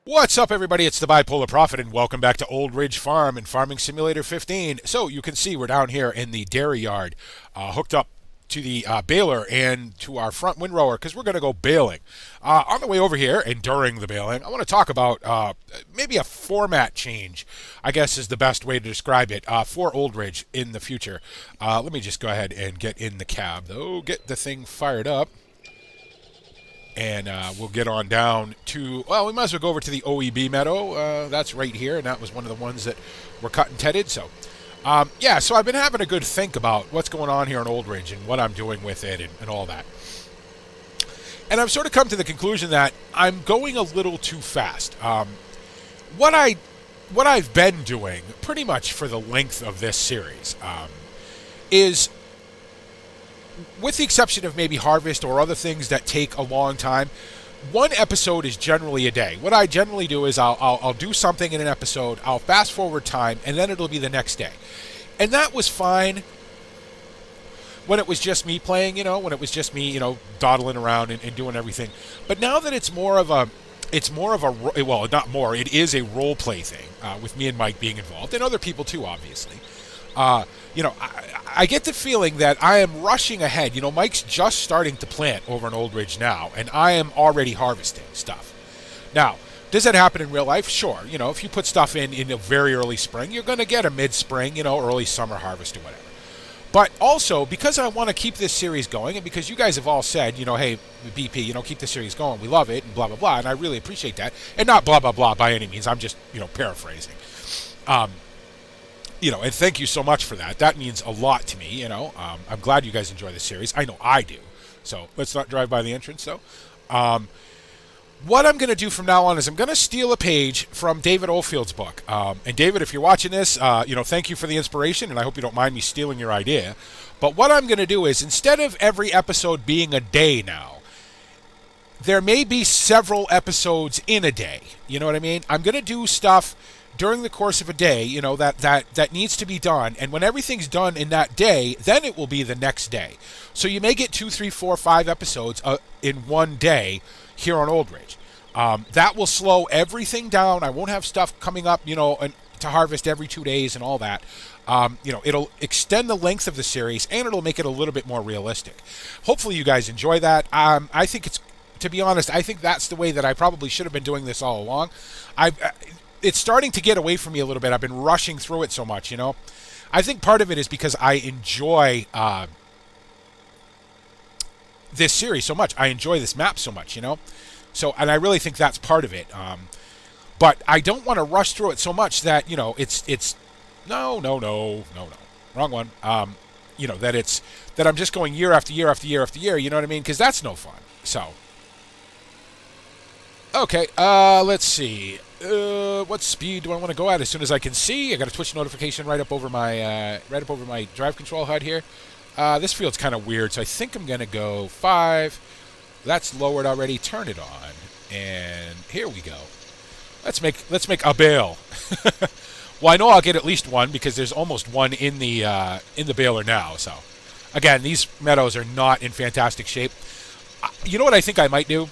What's up, everybody? It's the Bipolar Prophet, and welcome back to Old Ridge Farm and Farming Simulator 15. So you can see we're down here in the dairy yard, hooked up to the baler and to our front windrower because we're going to go baling. On the way over here and during the baling, I want to talk about maybe a format change, I guess is the best way to describe it, for Old Ridge in the future. Let me just go ahead and get in the cab, though, get the thing fired up. And we'll get on down to, well, we might as well go over to the OEB Meadow. That's right here, and that was one of the ones that were cut and tedded. So, yeah, so I've been having a good think about what's going on here in Old Ridge and what I'm doing with it and all that. And I've sort of come to the conclusion that I'm going a little too fast. What I've been doing, pretty much for the length of this series, is, with the exception of maybe harvest or other things that take a long time, one episode is generally a day. What I generally do is I'll do something in an episode, I'll fast forward time, and then it'll be the next day. And that was fine when it was just me playing, when it was just me, dawdling around and doing everything. But now that it is a role play thing, with me and Mike being involved, and other people too, obviously. I get the feeling that I am rushing ahead. Mike's just starting to plant over in Old Ridge now, and I am already harvesting stuff. Now, does that happen in real life? Sure. If you put stuff in a very early spring, you're going to get a mid-spring, early summer harvest or whatever. But also, because I want to keep this series going, and because you guys have all said, hey, BP, keep this series going, we love it, and blah, blah, blah, and I really appreciate that. And not blah, blah, blah by any means. I'm just, paraphrasing. And thank you so much for that. That means a lot to me, I'm glad you guys enjoy this series. I know I do. So let's not drive by the entrance, though. What I'm going to do from now on is I'm going to steal a page from David Oldfield's book. And David, if you're watching this, thank you for the inspiration, and I hope you don't mind me stealing your idea. But what I'm going to do is, instead of every episode being a day now, there may be several episodes in a day. You know what I mean? I'm going to do stuff during the course of a day, that needs to be done. And when everything's done in that day, then it will be the next day. So you may get 2, 3, 4, 5 episodes in one day here on Old Ridge. That will slow everything down. I won't have stuff coming up, to harvest every 2 days and all that. It'll extend the length of the series, and it'll make it a little bit more realistic. Hopefully you guys enjoy that. I think to be honest, I think that's the way that I probably should have been doing this all along. It's starting to get away from me a little bit. I've been rushing through it so much, I think part of it is because I enjoy this series so much. I enjoy this map so much, So, and I really think that's part of it. But I don't want to rush through it so much that, it's no, wrong one. That I'm just going year after year after year after year, you know what I mean? Because that's no fun. So, okay, let's see. What speed do I want to go at as soon as I can see? I got a Twitch notification right up over my drive control HUD here. This field's kind of weird, so I think I'm gonna go 5. That's lowered already. Turn it on, and here we go. Let's make a bale. Well, I know I'll get at least one because there's almost one in the baler now. So, again, these meadows are not in fantastic shape. You know what I think I might do?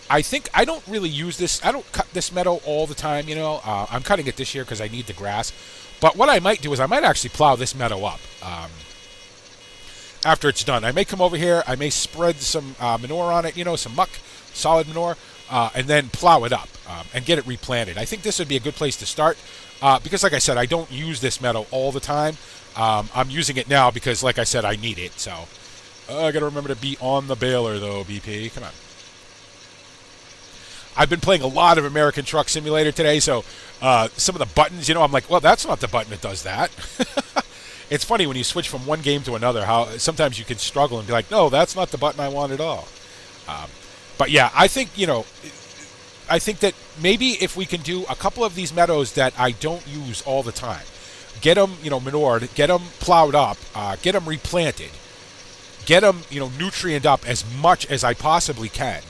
I think I don't really use this. I don't cut this meadow all the time, I'm cutting it this year because I need the grass. But what I might do is I might actually plow this meadow up after it's done. I may come over here. I may spread some manure on it, some muck, solid manure, and then plow it up and get it replanted. I think this would be a good place to start because, like I said, I don't use this meadow all the time. I'm using it now because, like I said, I need it. So I got to remember to be on the baler, though, BP. Come on. I've been playing a lot of American Truck Simulator today, so some of the buttons, I'm like, well, that's not the button that does that. It's funny when you switch from one game to another, how sometimes you can struggle and be like, no, that's not the button I want at all. But yeah, I think that maybe if we can do a couple of these meadows that I don't use all the time, get them, manured, get them plowed up, get them replanted, get them, nutrient up as much as I possibly can.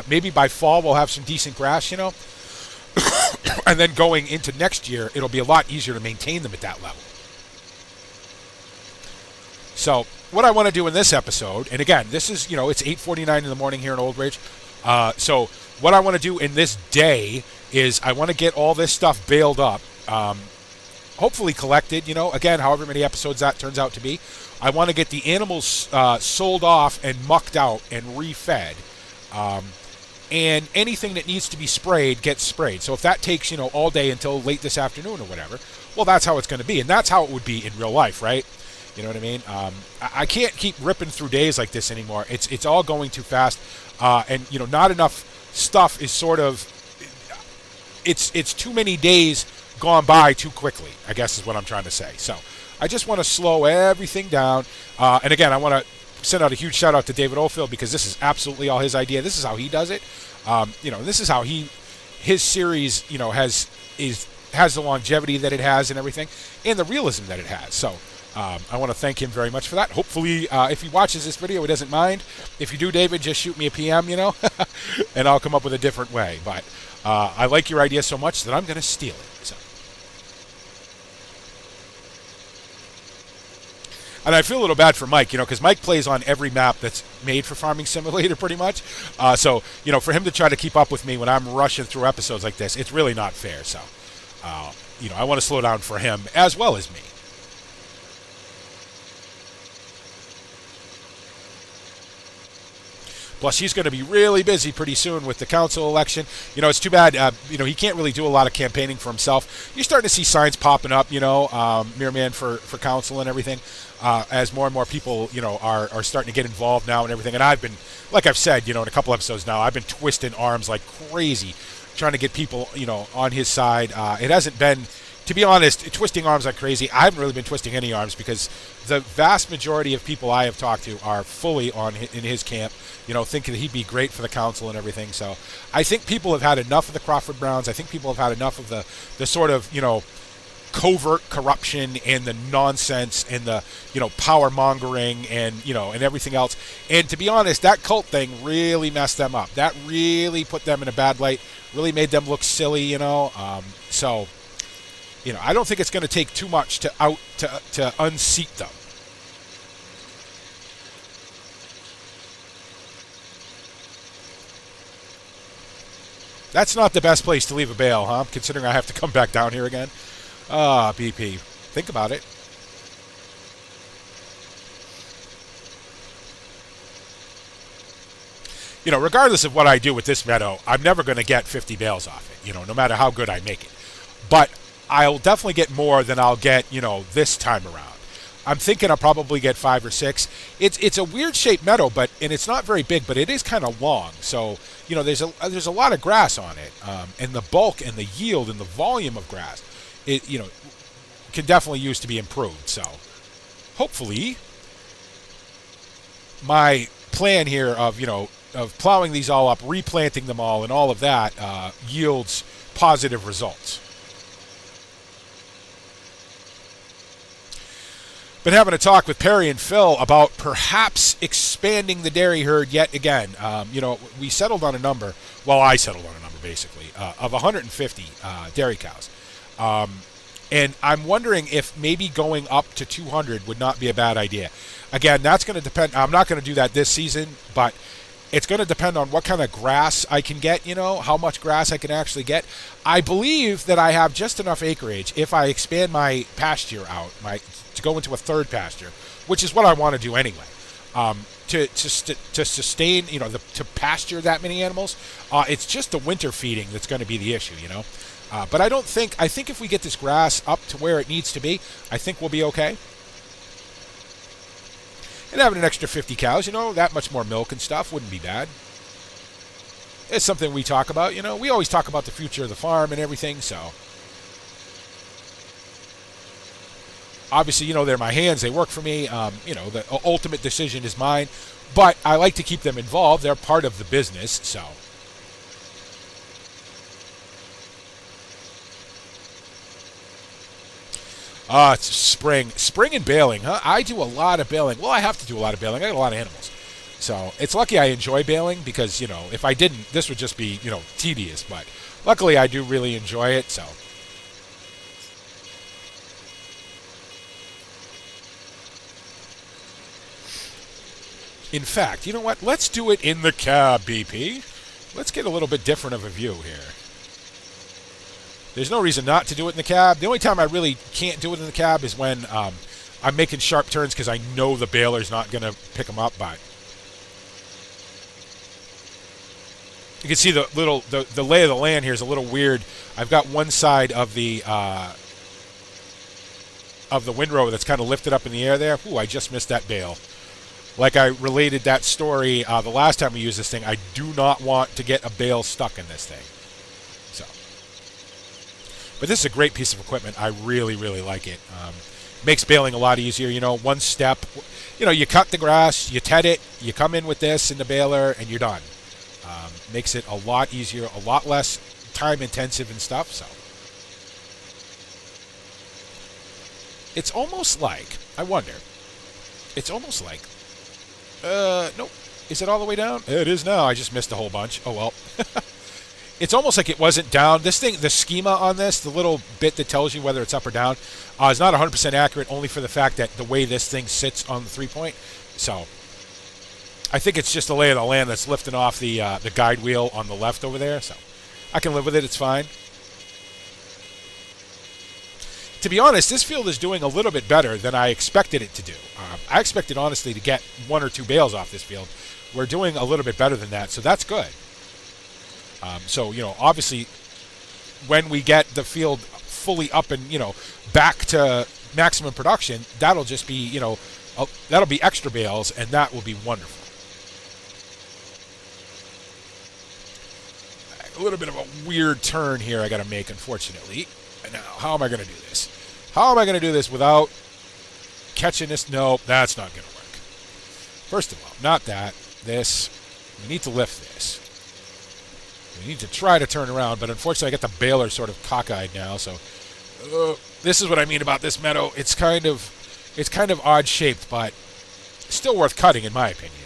Maybe by fall we'll have some decent grass, and then going into next year, it'll be a lot easier to maintain them at that level. So what I want to do in this episode, and again, this is, it's 8:49 in the morning here in Old Ridge. So what I want to do in this day is I want to get all this stuff baled up, hopefully collected, again, however many episodes that turns out to be. I want to get the animals sold off and mucked out and refed. And anything that needs to be sprayed gets sprayed. So if that takes, all day until late this afternoon or whatever, well, that's how it's going to be. And that's how it would be in real life, right? You know what I mean? I can't keep ripping through days like this anymore. It's all going too fast. And, not enough stuff is sort of, it's too many days gone by too quickly, I guess is what I'm trying to say. So I just want to slow everything down. And again, I want to send out a huge shout out to David Oldfield because this is absolutely all his idea. This is how he does it. This is how his series, has the longevity that it has and everything, and the realism that it has. So I want to thank him very much for that. Hopefully, if he watches this video, he doesn't mind. If you do, David, just shoot me a PM, and I'll come up with a different way. But I like your idea so much that I'm going to steal it. So. And I feel a little bad for Mike, because Mike plays on every map that's made for Farming Simulator pretty much. So, for him to try to keep up with me when I'm rushing through episodes like this, it's really not fair. So, I want to slow down for him as well as me. Plus, he's going to be really busy pretty soon with the council election. It's too bad, he can't really do a lot of campaigning for himself. You're starting to see signs popping up, Mirror Man for council and everything, as more and more people, are starting to get involved now and everything. And I've been, like I've said, in a couple episodes now, I've been twisting arms like crazy, trying to get people, on his side. It hasn't been, to be honest, twisting arms like crazy. I haven't really been twisting any arms because the vast majority of people I have talked to are fully in his camp, thinking that he'd be great for the council and everything. So I think people have had enough of the Crawford Browns. I think people have had enough of the sort of, covert corruption and the nonsense and the, power mongering and, and everything else. And to be honest, that cult thing really messed them up. That really put them in a bad light, really made them look silly, So, I don't think it's going to take too much to unseat them. That's not the best place to leave a bale, huh? Considering I have to come back down here again. BP. Think about it. Regardless of what I do with this Meadow, I'm never going to get 50 bales off it, no matter how good I make it. But I'll definitely get more than I'll get, this time around. I'm thinking I'll probably get 5 or 6. It's a weird shaped meadow, and it's not very big, but it is kind of long. So, there's a lot of grass on it, and the bulk and the yield and the volume of grass, it can definitely use to be improved. So, hopefully, my plan here of plowing these all up, replanting them all, and all of that yields positive results. Been having a talk with Perry and Phil about perhaps expanding the dairy herd yet again. We settled on a number. Well, I settled on a number, basically, of 150 dairy cows. And I'm wondering if maybe going up to 200 would not be a bad idea. Again, that's going to depend. I'm not going to do that this season, but it's going to depend on what kind of grass I can get, how much grass I can actually get. I believe that I have just enough acreage if I expand my pasture out, to go into a third pasture, which is what I want to do anyway. To sustain, to pasture that many animals, it's just the winter feeding that's going to be the issue, But I think if we get this grass up to where it needs to be, I think we'll be okay. And having an extra 50 cows, that much more milk and stuff wouldn't be bad. It's something we talk about, We always talk about the future of the farm and everything, so. Obviously, they're my hands. They work for me. The ultimate decision is mine. But I like to keep them involved. They're part of the business, so. It's spring. Spring and baling, huh? I do a lot of baling. Well, I have to do a lot of baling. I got a lot of animals. So it's lucky I enjoy baling because, if I didn't, this would just be, tedious. But luckily I do really enjoy it, so. In fact, you know what? Let's do it in the cab, BP. let's get a little bit different of a view here. There's no reason not to do it in the cab. The only time I really can't do it in the cab is when I'm making sharp turns because I know the baler's not going to pick them up. But you can see the lay of the land here is a little weird. I've got one side of the windrow that's kind of lifted up in the air there. Ooh, I just missed that bale. Like I related that story the last time we used this thing, I do not want to get a bale stuck in this thing. So, but this is a great piece of equipment. I really, really like it. Makes baling a lot easier. You know, one step. You know, you cut the grass, you ted it, you come in with this in the baler, and you're done. Makes it a lot easier, a lot less time intensive and stuff. So it's almost like, I wonder, it's almost like, nope. Is it all the way down? It is now. I just missed a whole bunch. Oh, well. It's almost like it wasn't down. This thing, the schema on this, the little bit that tells you whether it's up or down, is not 100% accurate, only for the fact that the way this thing sits on the 3-point. So I think it's just the lay of the land that's lifting off the guide wheel on the left over there. So I can live with it. It's fine. To be honest, this field is doing a little bit better than I expected it to do. I expected, honestly, to get 1 or 2 bales off this field. We're doing a little bit better than that, so that's good. So, you know, obviously, when we get the field fully up and, you know, back to maximum production, that'll just be, you know, that'll be extra bales, and that will be wonderful. A little bit of a weird turn here I got to make, unfortunately. Now, how am I going to do this? How am I going to do this without catching this? Nope, that's not going to work. First of all, not that. This. We need to lift this. We need to try to turn around, but unfortunately I got the baler sort of cockeyed now, so this is what I mean about this Meadow. It's kind of odd shaped, but still worth cutting in my opinion.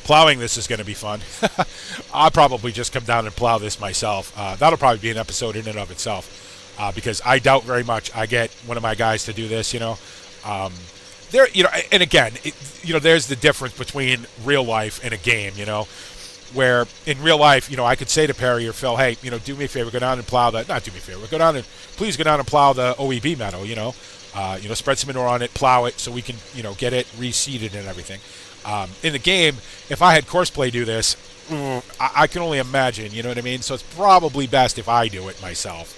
Plowing this is going to be fun. I'll probably just come down and plow this myself. That'll probably be an episode in and of itself, because I doubt very much I get one of my guys to do this. You know, there. You know, and again, you know, there's the difference between real life and a game. You know, where in real life, you know, I could say to Perry or Phil, hey, you know, do me a favor, go down and plow that. Not do me a favor, go down and please go down and plow the OEB Meadow. You know, spread some manure on it, plow it, so we can, you know, get it reseeded and everything. In the game, if I had Courseplay do this, I can only imagine, you know what I mean? So it's probably best if I do it myself.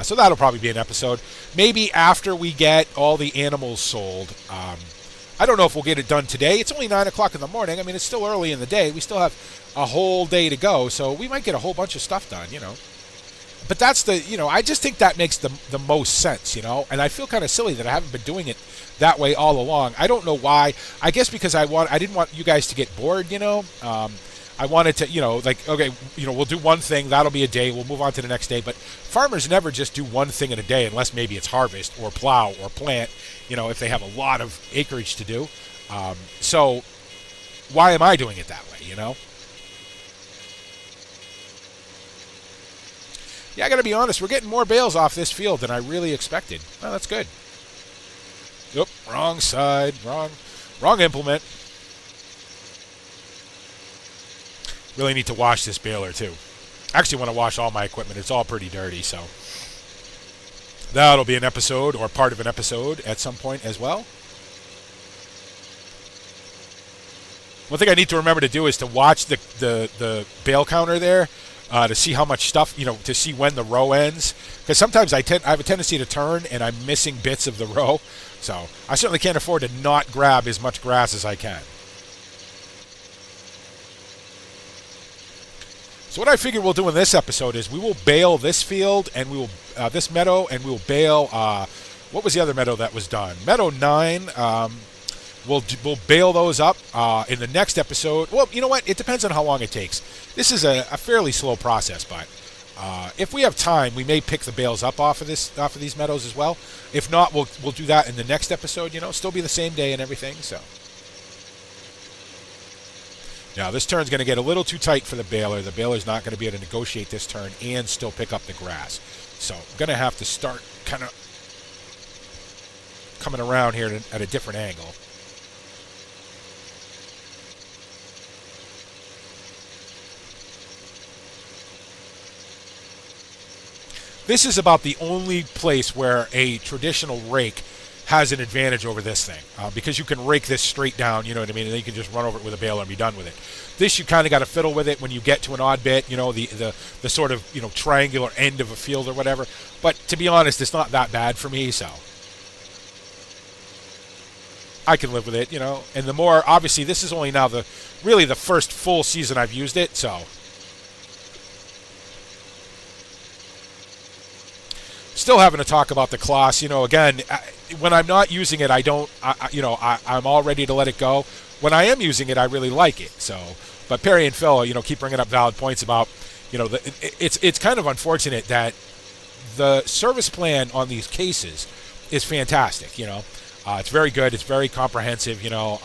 So that'll probably be an episode. Maybe after we get all the animals sold. I don't know if we'll get it done today. It's only 9 o'clock in the morning. I mean, it's still early in the day. We still have a whole day to go, so we might get a whole bunch of stuff done, you know. But that's the, you know, I just think that makes the most sense, you know. And I feel kind of silly that I haven't been doing it that way all along. I don't know why. I guess because I didn't want you guys to get bored, you know. I wanted to, you know, like, okay, you know, we'll do one thing. That'll be a day. We'll move on to the next day. But farmers never just do one thing in a day unless maybe it's harvest or plow or plant, you know, if they have a lot of acreage to do. So why am I doing it that way, you know? Yeah, I got to be honest. We're getting more bales off this field than I really expected. Well, that's good. Oop, wrong side. Wrong implement. Really need to wash this baler, too. I actually want to wash all my equipment. It's all pretty dirty, so that'll be an episode or part of an episode at some point as well. One thing I need to remember to do is to watch the bale counter there. To see how much stuff, you know, to see when the row ends. Because sometimes I have a tendency to turn and I'm missing bits of the row. So I certainly can't afford to not grab as much grass as I can. So what I figured we'll do in this episode is we will bale this field and we will, this meadow, and we will bale, what was the other meadow that was done? Meadow 9, We'll bail those up in the next episode. Well, you know what? It depends on how long it takes. This is a fairly slow process, but if we have time, we may pick the bales up off of these meadows as well. If not, we'll do that in the next episode. You know, still be the same day and everything. So now this turn's going to get a little too tight for the baler. The baler's not going to be able to negotiate this turn and still pick up the grass. So I'm going to have to start kind of coming around here at a different angle. This is about the only place where a traditional rake has an advantage over this thing, because you can rake this straight down, you know what I mean, and then you can just run over it with a baler and be done with it. This, you kind of got to fiddle with it when you get to an odd bit, you know, the sort of, you know, triangular end of a field or whatever. But to be honest, it's not that bad for me, so I can live with it, you know. And the more, obviously, this is only now really the first full season I've used it, so. Still having to talk about the Kloss, you know, again, when I'm not using it, I'm all ready to let it go. When I am using it, I really like it. So, but Perry and Phil, you know, keep bringing up valid points about, you know, it's kind of unfortunate that the service plan on these cases is fantastic, you know. It's very good. It's very comprehensive, you know.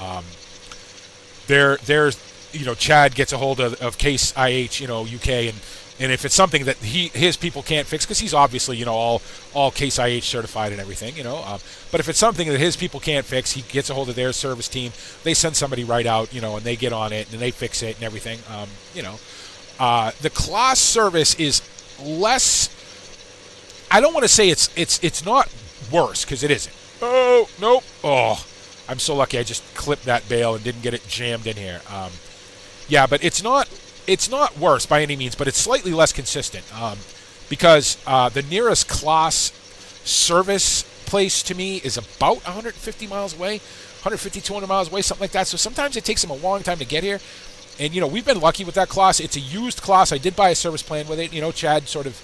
There's, you know, Chad gets a hold of Case IH, you know, UK, and if it's something that his people can't fix, because he's obviously, you know, all Case IH certified and everything, you know. But if it's something that his people can't fix, he gets a hold of their service team. They send somebody right out, you know, and they get on it and they fix it and everything. You know, the Kloss service is less. I don't want to say it's not worse, because it isn't. Oh nope. Oh, I'm so lucky. I just clipped that bale and didn't get it jammed in here. Yeah, but it's not worse by any means, but it's slightly less consistent, because the nearest Kloss service place to me is about 150 miles away, 150, 200 miles away, something like that. So sometimes it takes them a long time to get here. And, you know, we've been lucky with that Kloss. It's a used Kloss. I did buy a service plan with it. You know, Chad sort of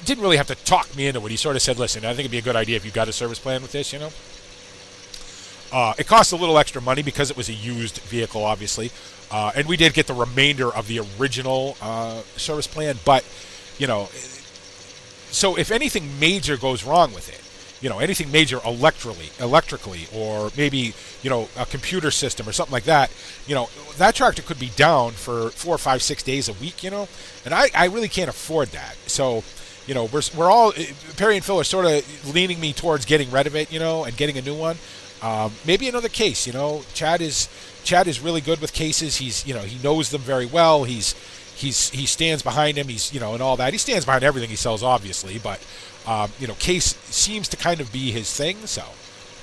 didn't really have to talk me into it. He sort of said, listen, I think it'd be a good idea if you got a service plan with this, you know. It cost a little extra money because it was a used vehicle, obviously. And we did get the remainder of the original service plan. But, you know, so if anything major goes wrong with it, you know, anything major electrically, or maybe, you know, a computer system or something like that, you know, that tractor could be down for 4, 5, 6 days a week, you know, and I really can't afford that. So, you know, we're all, Perry and Phil are sort of leaning me towards getting rid of it, you know, and getting a new one. Maybe another Case, you know. Chad is really good with cases. He's, you know, he knows them very well. He stands behind him. He's, you know, and all that. He stands behind everything he sells, obviously, but you know, Case seems to kind of be his thing. So,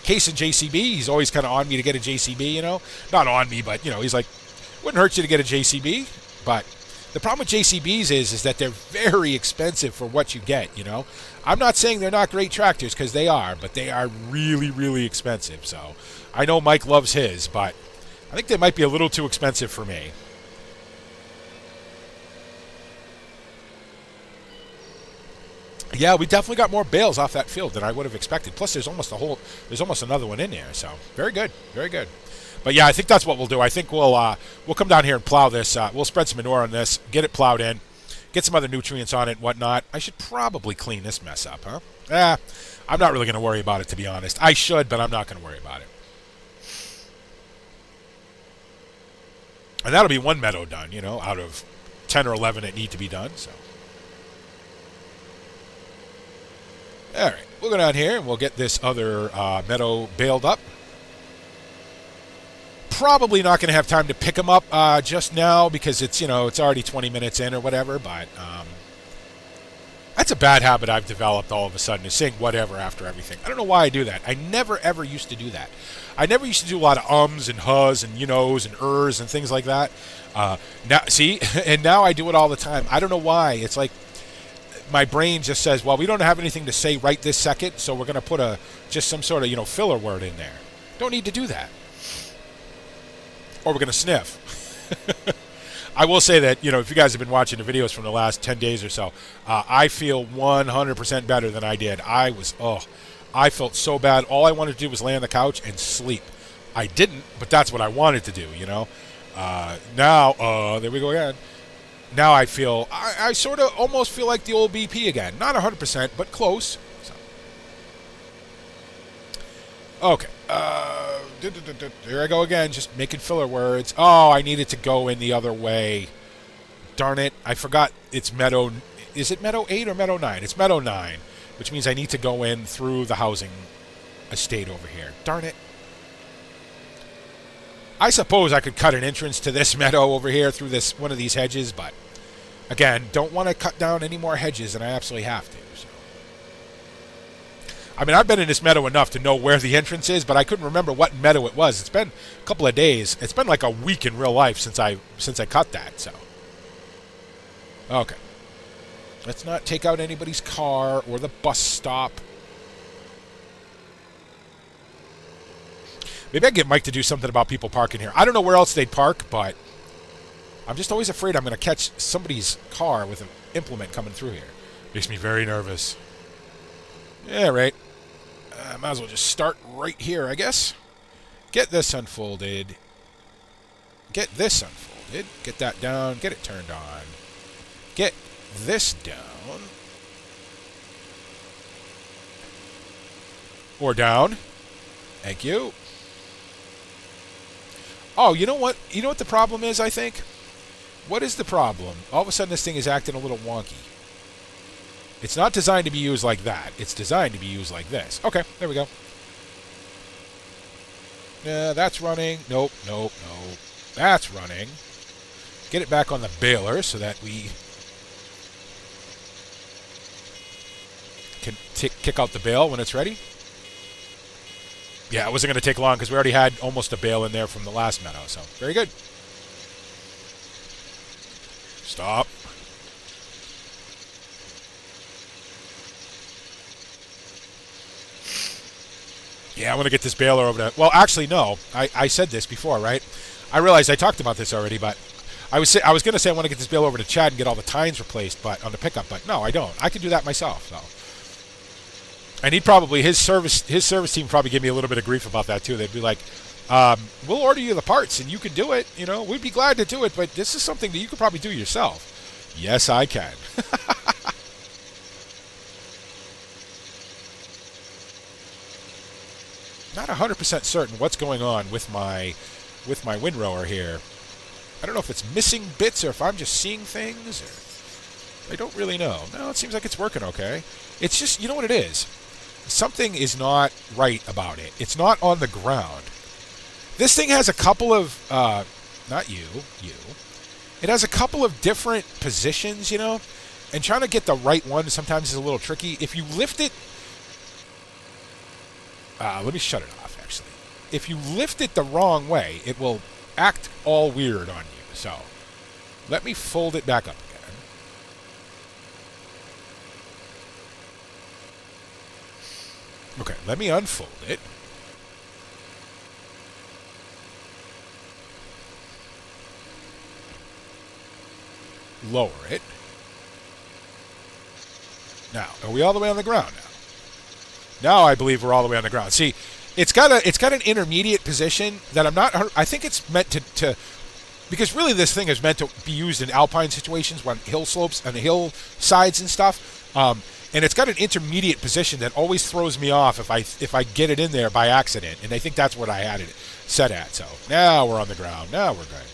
Case and JCB, he's always kind of on me to get a JCB, you know. Not on me, but, you know, he's like, wouldn't hurt you to get a JCB. But the problem with JCBs is that they're very expensive for what you get, you know. I'm not saying they're not great tractors, because they are, but they are really, really expensive. So, I know Mike loves his, but I think they might be a little too expensive for me. Yeah, we definitely got more bales off that field than I would have expected. Plus, there's almost another one in there. So, very good, very good. But yeah, I think that's what we'll do. I think we'll come down here and plow this. We'll spread some manure on this, get it plowed in, get some other nutrients on it and whatnot. I should probably clean this mess up, huh? I'm not really going to worry about it, to be honest. I should, but I'm not going to worry about it. And that'll be one meadow done, you know, out of 10 or 11 that need to be done. So, all right, we'll go down here and we'll get this other meadow baled up. Probably not going to have time to pick them up just now, because it's, you know, it's already 20 minutes in or whatever. But that's a bad habit I've developed all of a sudden, is saying whatever after everything. I don't know why I do that. I never ever used to do that. I never used to do a lot of ums and hus and you knows and ers and things like that. Now, see, and now I do it all the time. I don't know why. It's like my brain just says, well, we don't have anything to say right this second, so we're going to put just some sort of, you know, filler word in there. Don't need to do that. Or we're going to sniff. I will say that, you know, if you guys have been watching the videos from the last 10 days or so, I feel 100% better than I did. I felt so bad. All I wanted to do was lay on the couch and sleep. I didn't, but that's what I wanted to do, you know. Now, there we go again. Now I feel, I sort of almost feel like the old BP again. Not 100%, but close. So. Okay. There I go again, just making filler words. Oh, I needed to go in the other way. Darn it. I forgot it's Meadow Is it Meadow 8 or Meadow 9? It's Meadow 9, which means I need to go in through the housing estate over here. Darn it. I suppose I could cut an entrance to this meadow over here through this one of these hedges, but again, don't want to cut down any more hedges than I absolutely have to. So. I mean, I've been in this meadow enough to know where the entrance is, but I couldn't remember what meadow it was. It's been a couple of days. It's been like a week in real life since I cut that. So, okay, let's not take out anybody's car or the bus stop. Maybe I can get Mike to do something about people parking here. I don't know where else they'd park, but I'm just always afraid I'm going to catch somebody's car with an implement coming through here. Makes me very nervous. Yeah, right. Might as well just start right here, I guess. Get this unfolded. Get this unfolded. Get that down. Get it turned on. Get this down. Or down. Thank you. Oh, you know what? You know what the problem is, I think? What is the problem? All of a sudden, this thing is acting a little wonky. It's not designed to be used like that. It's designed to be used like this. Okay, there we go. That's running. Nope, nope, nope. That's running. Get it back on the baler so that we can kick out the bale when it's ready. Yeah, it wasn't going to take long because we already had almost a bale in there from the last meadow. So, very good. Stop. Yeah, I want to get this baler over to... Well, actually, no. I said this before, right? I realized I talked about this already, but I was going to say I want to get this baler over to Chad and get all the tines replaced but on the pickup, but no, I don't. I can do that myself, so... And he'd probably, his service team probably give me a little bit of grief about that too. They'd be like, we'll order you the parts and you can do it. You know, we'd be glad to do it, but this is something that you could probably do yourself. Yes, I can. Not 100% certain what's going on with my windrower here. I don't know if it's missing bits or if I'm just seeing things. Or I don't really know. No, it seems like it's working okay. It's just, you know what it is? Something is not right about it. It's not on the ground. This thing has a couple of, not you. It has a couple of different positions, you know, and trying to get the right one sometimes is a little tricky. If you lift it, let me shut it off, actually. If you lift it the wrong way, it will act all weird on you. So, let me fold it back up again. Okay, let me unfold it. Lower it. Now, are we all the way on the ground now? Now I believe we're all the way on the ground. See, it's got an intermediate position that I'm not... I think it's meant to because really this thing is meant to be used in alpine situations, on hill slopes, on the hill sides and stuff. And it's got an intermediate position that always throws me off if I get it in there by accident. And I think that's what I had it set at. So now we're on the ground. Now we're good.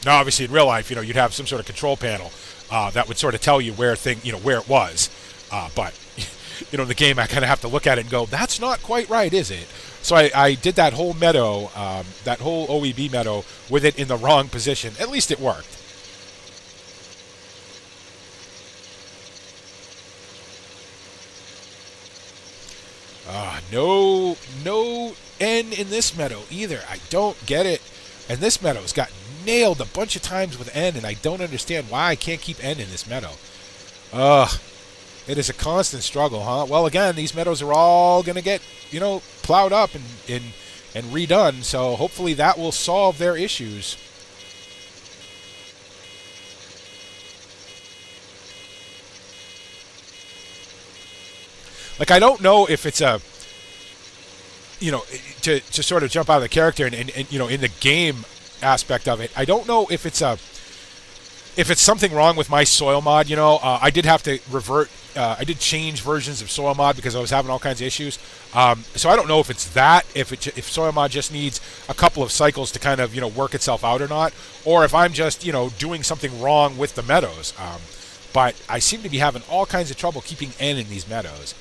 Now, obviously, in real life, you know, you'd have some sort of control panel that would sort of tell you where it was. But you know, in the game, I kind of have to look at it and go, that's not quite right, is it? So I did that whole meadow, that whole OEB meadow with it in the wrong position. At least it worked. No N in this meadow either. I don't get it. And this meadow's got nailed a bunch of times with N, and I don't understand why I can't keep N in this meadow. It is a constant struggle, huh? Well, again, these meadows are all going to get, you know, plowed up and redone, so hopefully that will solve their issues. Like, I don't know if it's a, you know, to sort of jump out of the character and you know, in the game aspect of it, I don't know if it's if it's something wrong with my soil mod, I did have to revert. I did change versions of soil mod because I was having all kinds of issues. So I don't know if it's that, if soil mod just needs a couple of cycles to kind of work itself out or not, or if I'm just doing something wrong with the meadows. But I seem to be having all kinds of trouble keeping N in these meadows.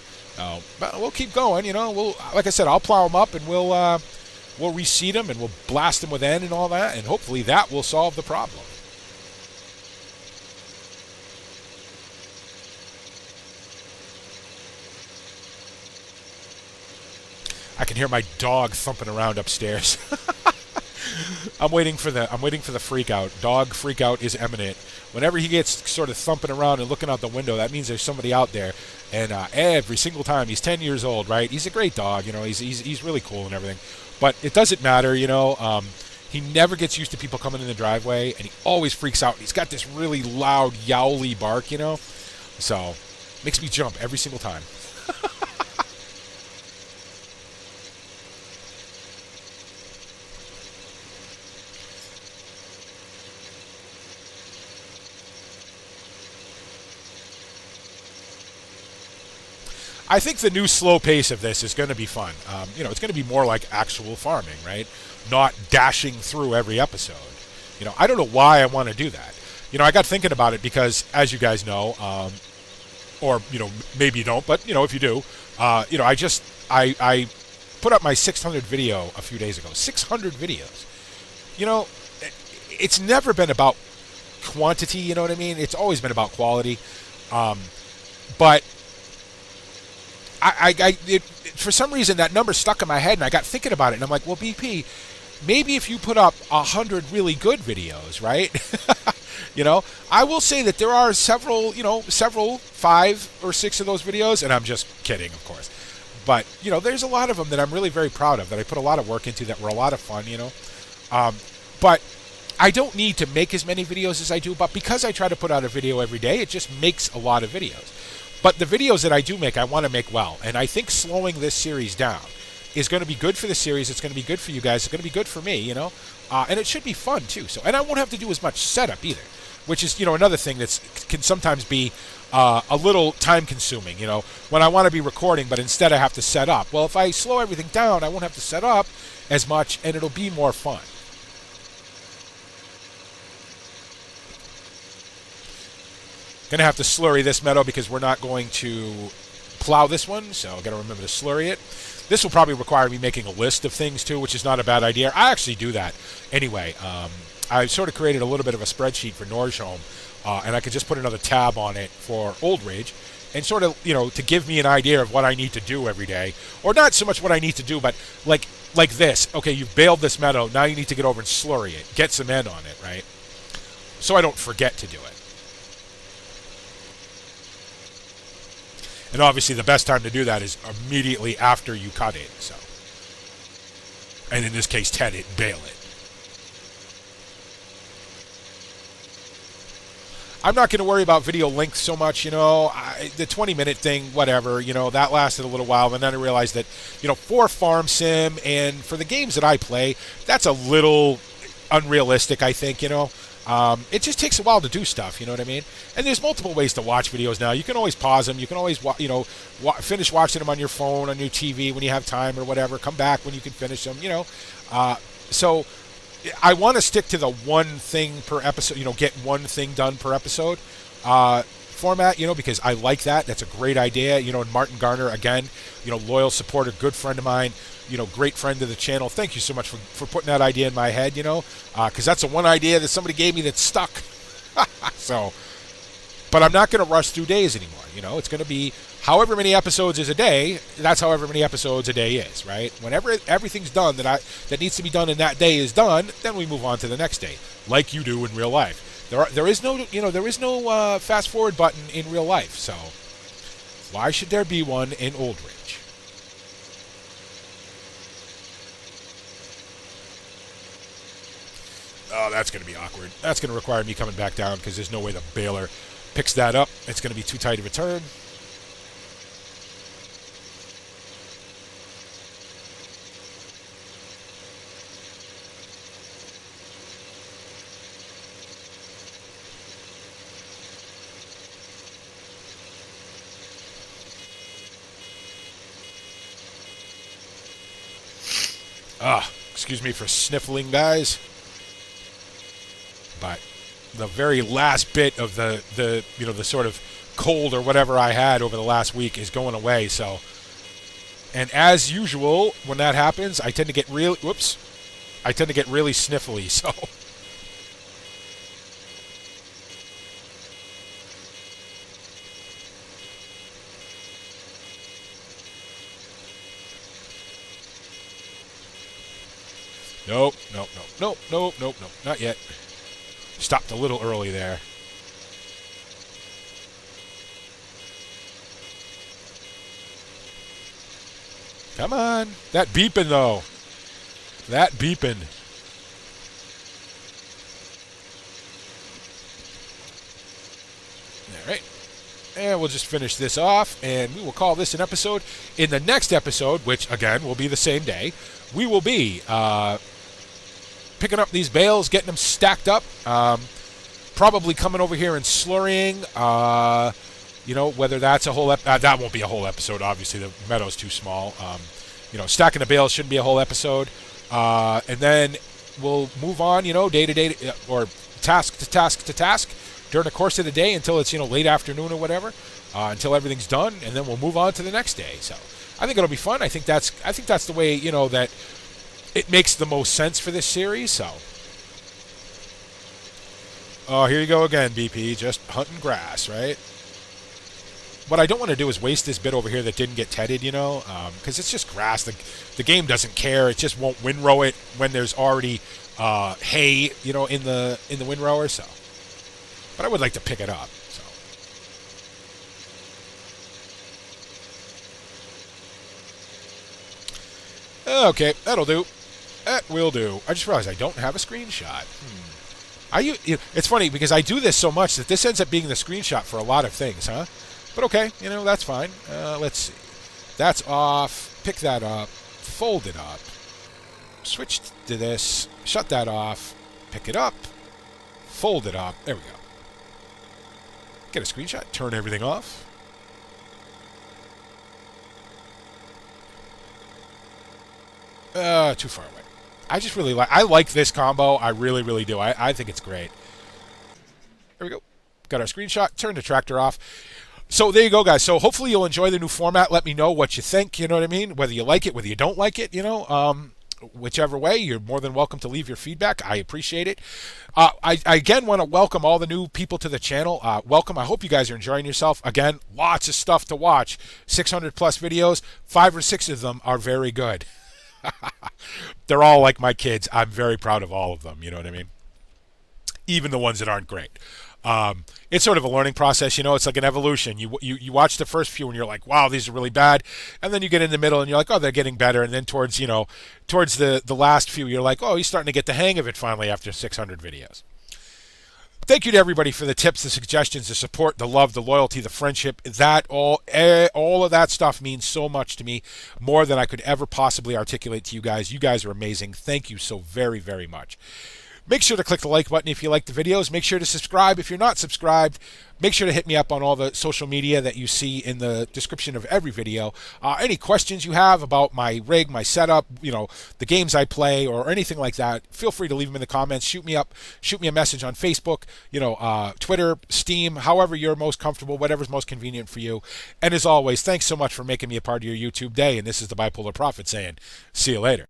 But we'll keep going. We'll, like I said, I'll plow them up and we'll reseed them and we'll blast them with N and all that, and hopefully that will solve the problem. I can hear my dog thumping around upstairs. I'm waiting for the freak out. Dog freak out is imminent. Whenever he gets sort of thumping around and looking out the window, that means there's somebody out there. And every single time, he's 10 years old, right? He's a great dog, he's really cool and everything. But it doesn't matter, he never gets used to people coming in the driveway, and he always freaks out. He's got this really loud, yowly bark, So, makes me jump every single time. I think the new slow pace of this is going to be fun. It's going to be more like actual farming, right? Not dashing through every episode. I don't know why I want to do that. I got thinking about it because, as you guys know, or maybe you don't, but if you do, I put up my 600 video a few days ago. 600 videos. It's never been about quantity. You know what I mean? It's always been about quality. But for some reason that number stuck in my head, and I got thinking about it, and I'm like, well, BP, maybe if you put up 100 really good videos, right? I will say that there are several 5 or 6 of those videos, and I'm just kidding, of course. But there's a lot of them that I'm really very proud of, that I put a lot of work into, that were a lot of fun. But I don't need to make as many videos as I do, but because I try to put out a video every day, it just makes a lot of videos. But the videos that I do make, I want to make well. And I think slowing this series down is going to be good for the series. It's going to be good for you guys. It's going to be good for me, and it should be fun too. So, and I won't have to do as much setup either, which is, another thing that can sometimes be a little time consuming, when I want to be recording, but instead I have to set up. Well, if I slow everything down, I won't have to set up as much, and it'll be more fun. Going to have to slurry this meadow because we're not going to plow this one, so I've got to remember to slurry it. This will probably require me making a list of things too, which is not a bad idea. I actually do that anyway. I sort of created a little bit of a spreadsheet for Norgehome, and I could just put another tab on it for Old Ridge, and sort of, to give me an idea of what I need to do every day. Or not so much what I need to do, but like this. Okay, you've baled this meadow, now you need to get over and slurry it. Get some N on it, right? So I don't forget to do it. And obviously the best time to do that is immediately after you cut it. So, and in this case, ted it and bale it. I'm not going to worry about video length so much, the 20-minute thing, whatever, that lasted a little while, and then I realized that, for Farm Sim and for the games that I play, that's a little unrealistic, I think, it just takes a while to do stuff, you know what I mean? And there's multiple ways to watch videos now. You can always pause them. You can always, finish watching them on your phone, on your TV when you have time or whatever. Come back when you can finish them, So I want to stick to the one thing per episode, get one thing done per episode format, because I like that. That's a great idea. And Martin Garner, again, loyal supporter, good friend of mine, great friend of the channel. Thank you so much for putting that idea in my head, because that's the one idea that somebody gave me that stuck. So, but I'm not going to rush through days anymore. It's going to be however many episodes is a day. That's however many episodes a day is, right? Whenever everything's done that needs to be done in that day is done, then we move on to the next day, like you do in real life. There is no fast forward button in real life. So, why should there be one in Old Ridge? Oh, that's going to be awkward. That's going to require me coming back down because there's no way the baler picks that up. It's going to be too tight of a turn. Excuse me for sniffling, guys. But the very last bit of the sort of cold or whatever I had over the last week is going away. So, and as usual, when that happens, I tend to get really sniffly. So. Nope, not yet. Stopped a little early there. Come on. That beeping, though. That beeping. All right. And we'll just finish this off, and we will call this an episode. In the next episode, which, again, will be the same day, we will be picking up these bales, getting them stacked up, probably coming over here and slurrying, whether that's a whole that won't be a whole episode, obviously. The Meadow's too small. Stacking the bales shouldn't be a whole episode. And then we'll move on, day to day, or task to task to task during the course of the day until it's, late afternoon or whatever, until everything's done, and then we'll move on to the next day. So I think it'll be fun. I think that's the way, that it makes the most sense for this series. So, here you go again, BP, just hunting grass, right? What I don't want to do is waste this bit over here that didn't get tedded, because it's just grass. The game doesn't care. It just won't windrow it when there's already hay, in the windrower. So, but I would like to pick it up. So, okay, that'll do. That will do. I just realized I don't have a screenshot. It's funny because I do this so much that this ends up being the screenshot for a lot of things, huh? But okay, that's fine. Let's see. That's off. Pick that up. Fold it up. Switch to this. Shut that off. Pick it up. Fold it up. There we go. Get a screenshot. Turn everything off. Too far away. I just really like this combo. I really, really do. I think it's great. There we go. Got our screenshot. Turn the tractor off. So there you go, guys. So hopefully you'll enjoy the new format. Let me know what you think. You know what I mean? Whether you like it, whether you don't like it. Whichever way, you're more than welcome to leave your feedback. I appreciate it. I again want to welcome all the new people to the channel. Welcome. I hope you guys are enjoying yourself. Again, lots of stuff to watch. 600 plus videos. 5 or 6 of them are very good. They're all like my kids. I'm very proud of all of them. You know what I mean? Even the ones that aren't great. It's sort of a learning process. It's like an evolution. You watch the first few and you're like, wow, these are really bad. And then you get in the middle and you're like, oh, they're getting better. And then towards the last few, you're like, oh, he's starting to get the hang of it finally after 600 videos. Thank you to everybody for the tips, the suggestions, the support, the love, the loyalty, the friendship. That all of that stuff means so much to me, more than I could ever possibly articulate to you guys. You guys are amazing. Thank you so very, very much. Make sure to click the like button if you like the videos. Make sure to subscribe if you're not subscribed. Make sure to hit me up on all the social media that you see in the description of every video. Any questions you have about my rig, my setup, the games I play, or anything like that, feel free to leave them in the comments. Shoot me a message on Facebook, Twitter, Steam, however you're most comfortable, whatever's most convenient for you. And as always, thanks so much for making me a part of your YouTube day. And this is the Bipolar Prophet saying, see you later.